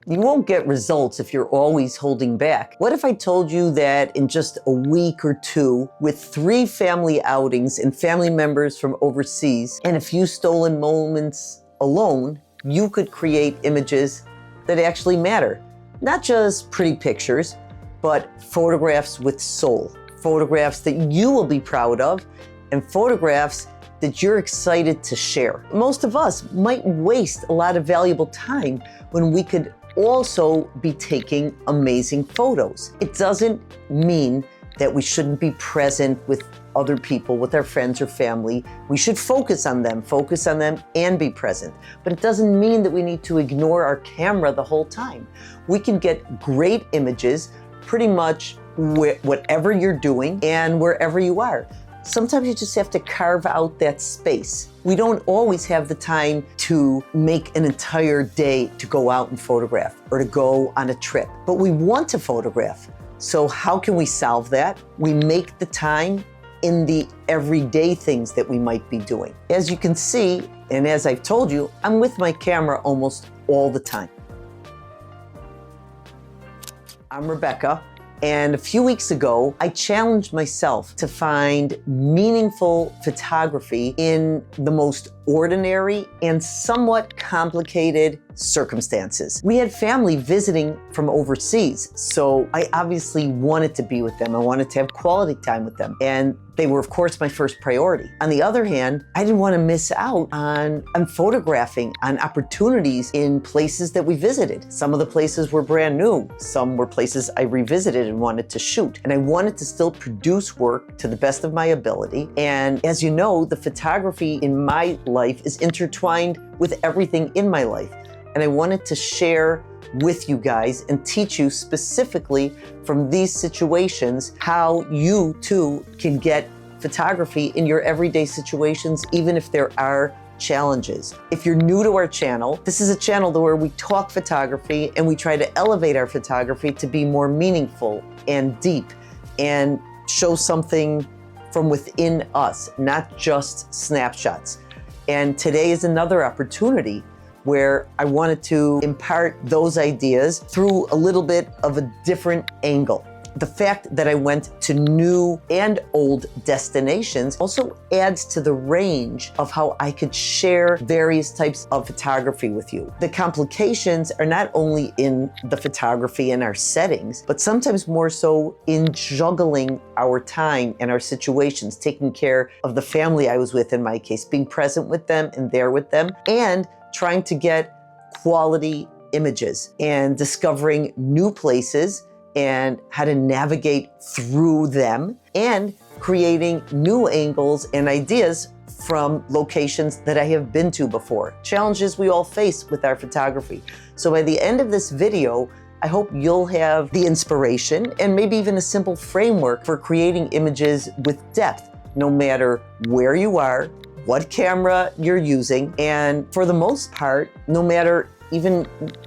You won't get results if you're always holding back. What if I told you that in just a week or two, with 3 family outings and family members from overseas and a few stolen moments alone, you could create images that actually matter? Not just pretty pictures, but photographs with soul. Photographs that you will be proud of, and photographs that you're excited to share. Most of us might waste a lot of valuable time when we could also be taking amazing photos. It doesn't mean that we shouldn't be present with other people, with our friends or family. We should focus on them and be present. But it doesn't mean that we need to ignore our camera the whole time. We can get great images pretty much whatever you're doing and wherever you are. Sometimes you just have to carve out that space. We don't always have the time to make an entire day to go out and photograph or to go on a trip, but we want to photograph. So how can we solve that? We make the time in the everyday things that we might be doing. As you can see, and as I've told you, I'm with my camera almost all the time. I'm Rebecca. And a few weeks ago, I challenged myself to find meaningful photography in the most ordinary and somewhat complicated circumstances. We had family visiting from overseas, so I obviously wanted to be with them. I wanted to have quality time with them, and they were, of course, my first priority. On the other hand, I didn't want to miss out on photographing on opportunities in places that we visited. Some of the places were brand new. Some were places I revisited and wanted to shoot. And I wanted to still produce work to the best of my ability. And as you know, the photography in my life is intertwined with everything in my life. And I wanted to share with you guys and teach you specifically from these situations how you too can get photography in your everyday situations, even if there are challenges. If you're new to our channel, this is a channel where we talk photography and we try to elevate our photography to be more meaningful and deep and show something from within us, not just snapshots. And today is another opportunity where I wanted to impart those ideas through a little bit of a different angle. The fact that I went to new and old destinations also adds to the range of how I could share various types of photography with you. The complications are not only in the photography and our settings, but sometimes more so in juggling our time and our situations, taking care of the family I was with in my case, being present with them and there with them, and trying to get quality images and discovering new places and how to navigate through them and creating new angles and ideas from locations that I have been to before. Challenges we all face with our photography. So by the end of this video, I hope you'll have the inspiration and maybe even a simple framework for creating images with depth, no matter where you are, what camera you're using, and for the most part, no matter even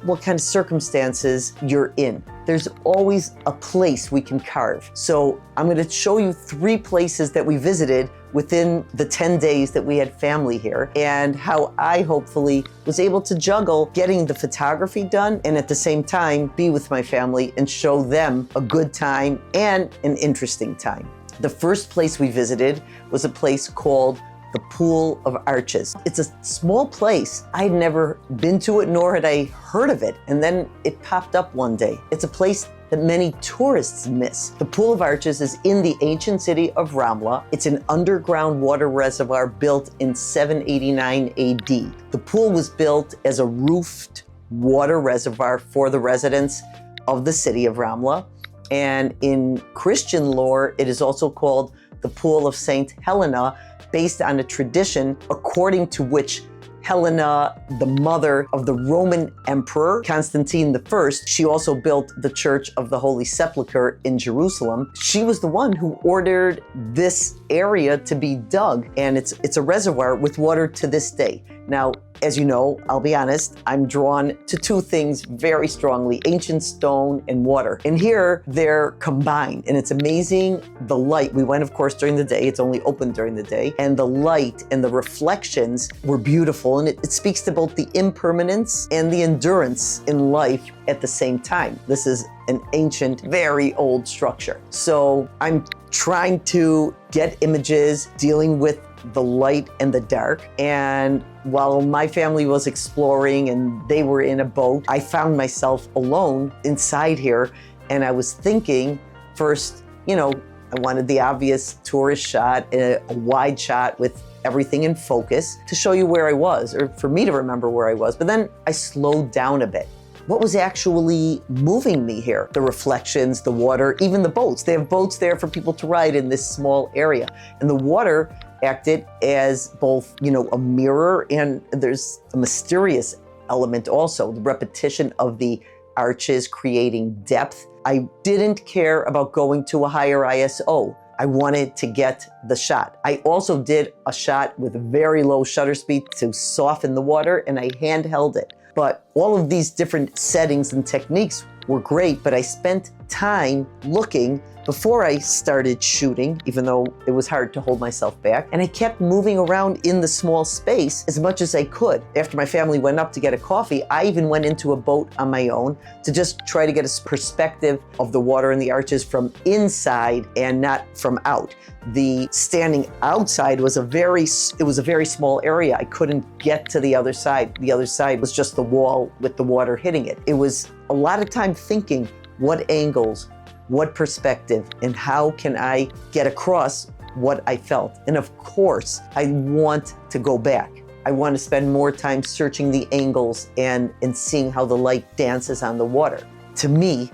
what kind of circumstances you're in. There's always a place we can carve. So I'm going to show you 3 places that we visited within the 10 days that we had family here, and how I hopefully was able to juggle getting the photography done and at the same time be with my family and show them a good time and an interesting time. The first place we visited was a place called the Pool of Arches. It's a small place. I'd never been to it, nor had I heard of it. And then it popped up one day. It's a place that many tourists miss. The Pool of Arches is in the ancient city of Ramla. It's an underground water reservoir built in 789 AD. The pool was built as a roofed water reservoir for the residents of the city of Ramla. And in Christian lore, it is also called the Pool of Saint Helena, based on a tradition according to which Helena, the mother of the Roman Emperor Constantine I, she also built the Church of the Holy Sepulchre in Jerusalem. She was the one who ordered this area to be dug, and it's a reservoir with water to this day. Now, as you know, I'll be honest, I'm drawn to two things very strongly, ancient stone and water. And here they're combined, and it's amazing the light. We went, of course, during the day. It's only open during the day. And the light and the reflections were beautiful. And it speaks to both the impermanence and the endurance in life at the same time. This is an ancient, very old structure. So I'm trying to get images dealing with the light and the dark. And while my family was exploring and they were in a boat, I found myself alone inside here. And I was thinking first, I wanted the obvious tourist shot, a wide shot with everything in focus to show you where I was, or for me to remember where I was. But then I slowed down a bit. What was actually moving me here? The reflections, the water, even the boats. They have boats there for people to ride in this small area. And the water acted as both, a mirror, and there's a mysterious element also, the repetition of the arches creating depth. I didn't care about going to a higher ISO. I wanted to get the shot. I also did a shot with very low shutter speed to soften the water, and I handheld it. But all of these different settings and techniques were great, but I spent time looking before I started shooting, even though it was hard to hold myself back. And I kept moving around in the small space as much as I could. After my family went up to get a coffee, I even went into a boat on my own to just try to get a perspective of the water and the arches from inside and not from out. The standing outside was a very small area. I couldn't get to the other side. The other side was just the wall with the water hitting it. It was a lot of time thinking, what angles, what perspective, and how can I get across what I felt? And of course, I want to go back. I want to spend more time searching the angles and seeing how the light dances on the water. To me,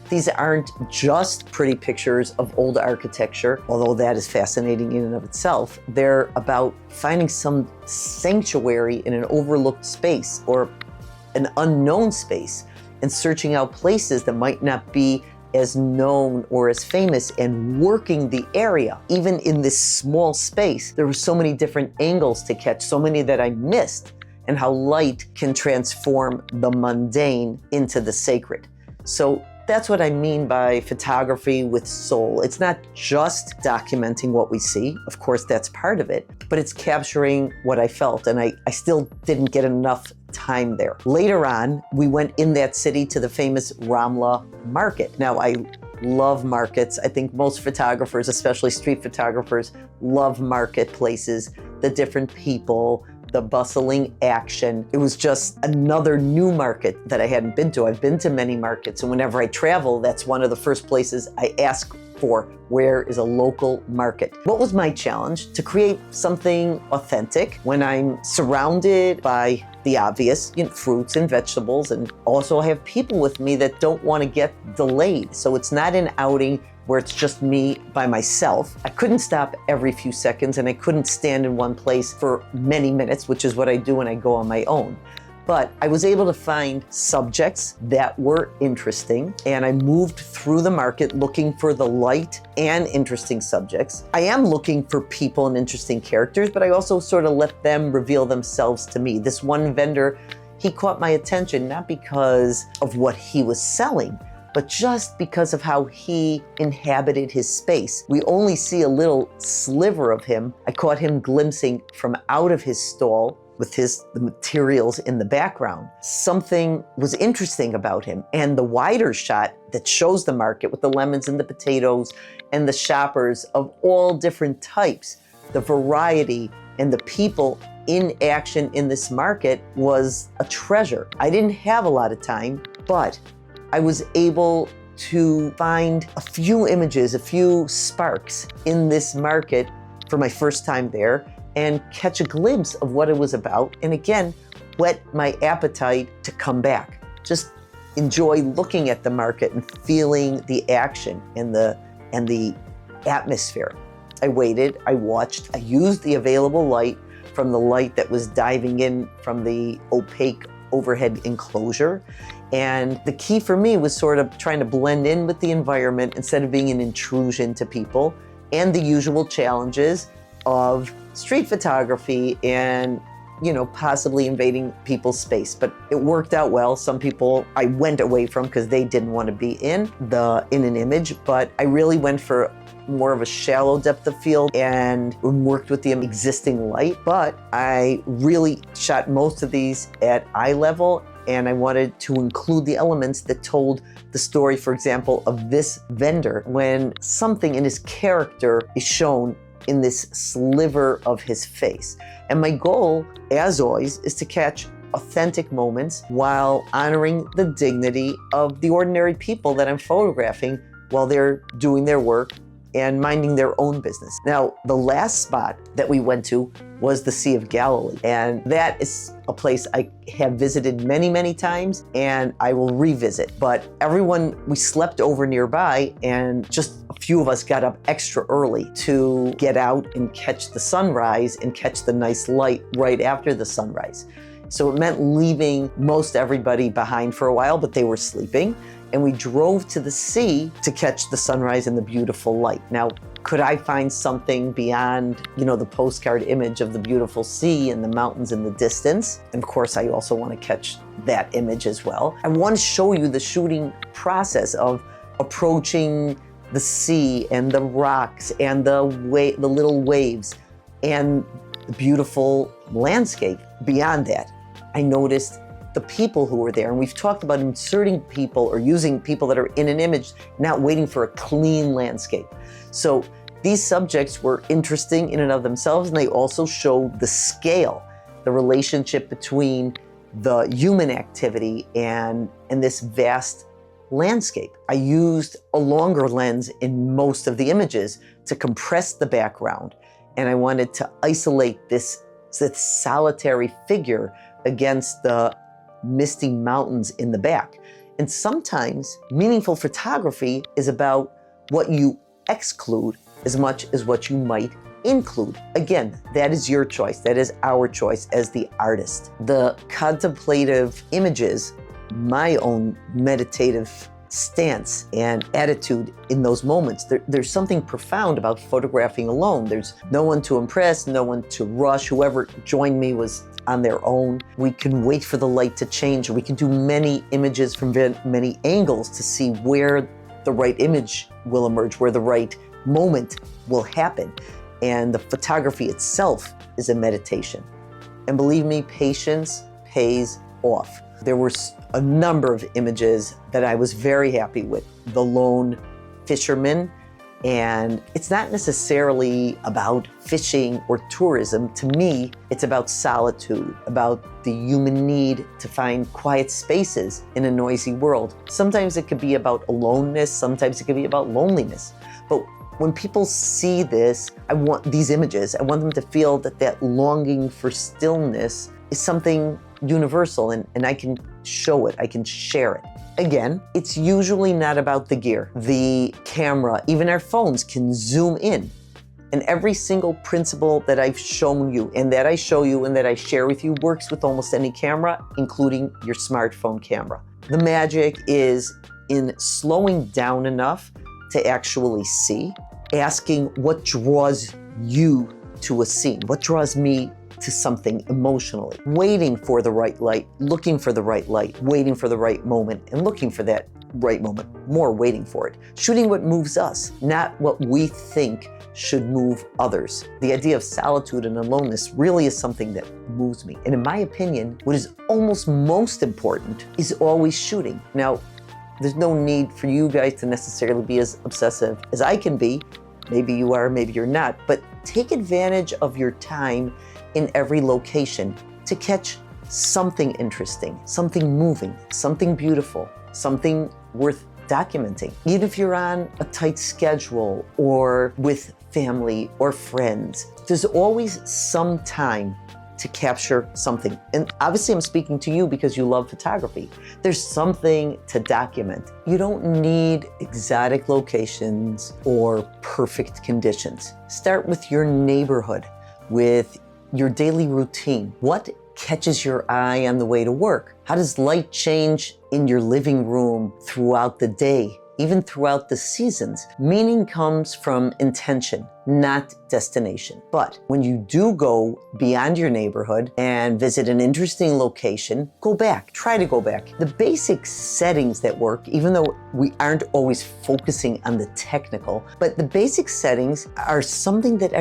these aren't just pretty pictures of old architecture, although that is fascinating in and of itself. They're about finding some sanctuary in an overlooked space or an unknown space and searching out places that might not be as known or as famous and working the area. Even in this small space, there were so many different angles to catch, so many that I missed, and how light can transform the mundane into the sacred. So that's what I mean by photography with soul. It's not just documenting what we see. Of course, that's part of it, but it's capturing what I felt, and I still didn't get enough time there. Later on, we went in that city to the famous Ramla market. Now, I love markets. I think most photographers, especially street photographers, love marketplaces, the different people, the bustling action. It was just another new market that I hadn't been to. I've been to many markets, and whenever I travel, that's one of the first places I ask for. Where is a local market? What was my challenge? To create something authentic when I'm surrounded by the obvious, fruits and vegetables, and also I have people with me that don't want to get delayed. So it's not an outing where it's just me by myself. I couldn't stop every few seconds, and I couldn't stand in one place for many minutes, which is what I do when I go on my own. But I was able to find subjects that were interesting, and I moved through the market looking for the light and interesting subjects. I am looking for people and interesting characters, but I also sort of let them reveal themselves to me. This one vendor, he caught my attention not because of what he was selling, but just because of how he inhabited his space. We only see a little sliver of him. I caught him glimpsing from out of his stall with the materials in the background. Something was interesting about him. And the wider shot that shows the market with the lemons and the potatoes and the shoppers of all different types, the variety and the people in action in this market was a treasure. I didn't have a lot of time, but I was able to find a few images, a few sparks in this market for my first time there, and catch a glimpse of what it was about, and again, whet my appetite to come back. Just enjoy looking at the market and feeling the action and the atmosphere. I waited, I watched, I used the available light from the light that was diving in from the opaque overhead enclosure. And the key for me was sort of trying to blend in with the environment instead of being an intrusion to people, and the usual challenges of street photography and possibly invading people's space, but it worked out well. Some people I went away from because they didn't want to be in an image, but I really went for more of a shallow depth of field and worked with the existing light. But I really shot most of these at eye level, and I wanted to include the elements that told the story, for example, of this vendor when something in his character is shown in this sliver of his face. And my goal, as always, is to catch authentic moments while honoring the dignity of the ordinary people that I'm photographing while they're doing their work and minding their own business. Now, the last spot that we went to was the Sea of Galilee. And that is a place I have visited many, many times, and I will revisit. But we slept over nearby, and just a few of us got up extra early to get out and catch the sunrise and catch the nice light right after the sunrise. So it meant leaving most everybody behind for a while, but they were sleeping. And we drove to the sea to catch the sunrise and the beautiful light. Now, could I find something beyond, the postcard image of the beautiful sea and the mountains in the distance? And of course, I also want to catch that image as well. I want to show you the shooting process of approaching the sea and the rocks and the little waves and the beautiful landscape. Beyond that, I noticed the people who were there. And we've talked about inserting people or using people that are in an image, not waiting for a clean landscape. So these subjects were interesting in and of themselves, and they also showed the scale, the relationship between the human activity and this vast landscape. I used a longer lens in most of the images to compress the background, and I wanted to isolate this solitary figure against the misty mountains in the back. And sometimes meaningful photography is about what you exclude as much as what you might include. Again, that is your choice. That is our choice as the artist. The contemplative images, my own meditative stance and attitude in those moments. There's something profound about photographing alone. There's no one to impress, no one to rush. Whoever joined me was on their own. We can wait for the light to change. We can do many images from many angles to see where the right image will emerge, where the right moment will happen. And the photography itself is a meditation. And believe me, patience pays off. There were a number of images that I was very happy with. The lone fisherman. And it's not necessarily about fishing or tourism. To me, it's about solitude, about the human need to find quiet spaces in a noisy world. Sometimes it could be about aloneness, sometimes it could be about loneliness. But when people see these images, I want them to feel that longing for stillness is something universal, and I can show it, I can share it. Again, it's usually not about the gear. The camera, even our phones, can zoom in. And every single principle that I've shown you and that I show you and that I share with you works with almost any camera, including your smartphone camera. The magic is in slowing down enough to actually see, asking what draws you to a scene, what draws me to something emotionally, waiting for the right light, looking for the right light, waiting for the right moment, and looking for that right moment, more waiting for it. Shooting what moves us, not what we think should move others. The idea of solitude and aloneness really is something that moves me. And in my opinion, what is almost most important is always shooting. Now, there's no need for you guys to necessarily be as obsessive as I can be. Maybe you are, maybe you're not, but take advantage of your time in every location to catch something interesting, something moving, something beautiful, something worth documenting. Even if you're on a tight schedule or with family or friends, there's always some time to capture something. And obviously I'm speaking to you because you love photography. There's something to document. You don't need exotic locations or perfect conditions. Start with your neighborhood, with your daily routine. What catches your eye on the way to work? How does light change in your living room throughout the day, even throughout the seasons? Meaning comes from intention. not destination. But when you do go beyond your neighborhood and visit an interesting location, go back, try to go back. The basic settings that work, even though we aren't always focusing on the technical, but the basic settings are something that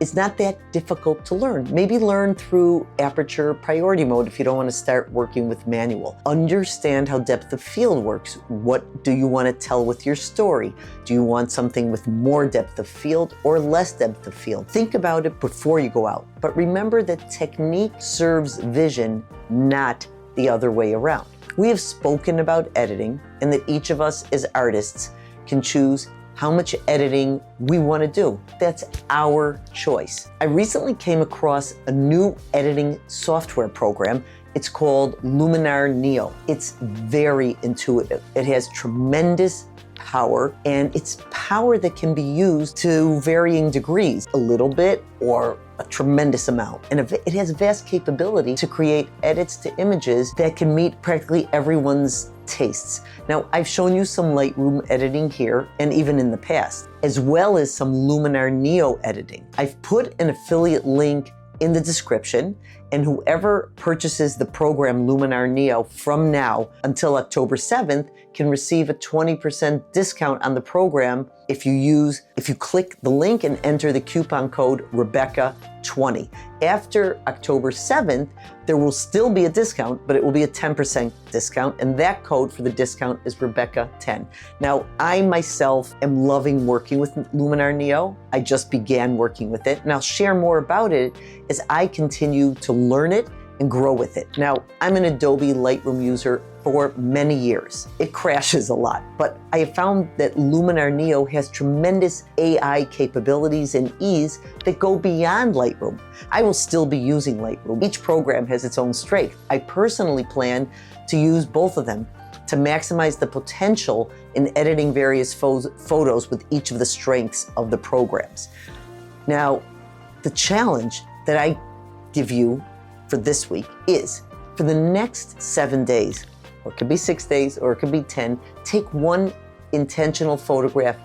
is not that difficult to learn. Maybe learn through aperture priority mode if you don't want to start working with manual. Understand how depth of field works. What do you want to tell with your story? Do you want something with more depth of field or less depth of field? Think about it before you go out. But remember that technique serves vision, not the other way around. We have spoken about editing and that each of us as artists can choose how much editing we want to do. That's our choice. I recently came across a new editing software program. It's called Luminar Neo. It's very intuitive. It has tremendous power, and it's power that can be used to varying degrees, a little bit or a tremendous amount. And it has vast capability to create edits to images that can meet practically everyone's tastes. Now, I've shown you some Lightroom editing here and even in the past, as well as some Luminar Neo editing. I've put an affiliate link in the description, and whoever purchases the program Luminar Neo from now until October 7th can receive a 20% discount on the program if you click the link and enter the coupon code Rebecca20. After October 7th, there will still be a discount, but it will be a 10% discount, and that code for the discount is Rebecca10. Now, I myself am loving working with Luminar Neo. I just began working with it, and I'll share more about it as I continue to learn it and grow with it. Now, I'm an Adobe Lightroom user for many years. It crashes a lot, but I have found that Luminar Neo has tremendous AI capabilities and ease that go beyond Lightroom. I will still be using Lightroom. Each program has its own strength. I personally plan to use both of them to maximize the potential in editing various photos with each of the strengths of the programs. Now, the challenge that I give you for this week is, for the next 7 days, or it could be 6 days, or it could be 10, take one intentional photograph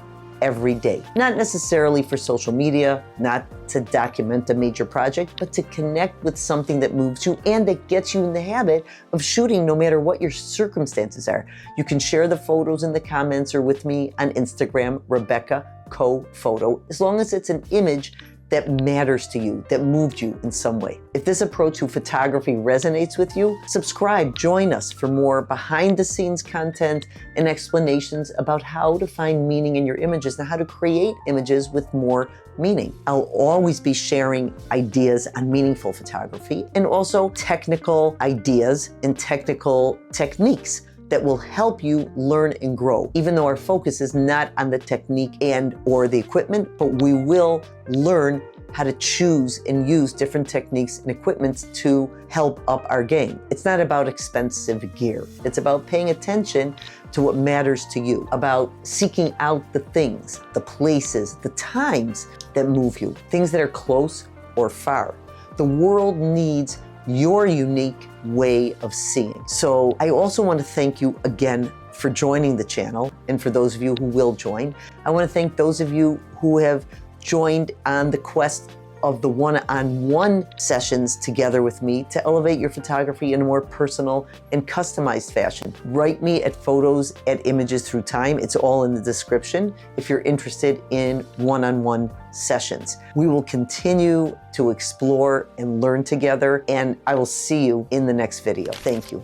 every day. Not necessarily for social media, not to document a major project, but to connect with something that moves you and that gets you in the habit of shooting no matter what your circumstances are. You can share the photos in the comments or with me on Instagram, Rebecca Co Photo, as long as it's an image that matters to you, that moved you in some way. If this approach to photography resonates with you, subscribe, join us for more behind the scenes content and explanations about how to find meaning in your images and how to create images with more meaning. I'll always be sharing ideas on meaningful photography and also technical ideas and technical techniques that will help you learn and grow, even though our focus is not on the technique and or the equipment, but we will learn how to choose and use different techniques and equipments to help up our game. It's not about expensive gear. It's about paying attention to what matters to you, about seeking out the things, the places, the times that move you, things that are close or far. The world needs your unique way of seeing. So I also want to thank you again for joining the channel, and for those of you who will join. I want to thank those of you who have joined on the quest of the one-on-one sessions together with me to elevate your photography in a more personal and customized fashion. Write me at Photos at Images Through Time. It's all in the description if you're interested in one-on-one sessions. We will continue to explore and learn together, and I will see you in the next video. Thank you.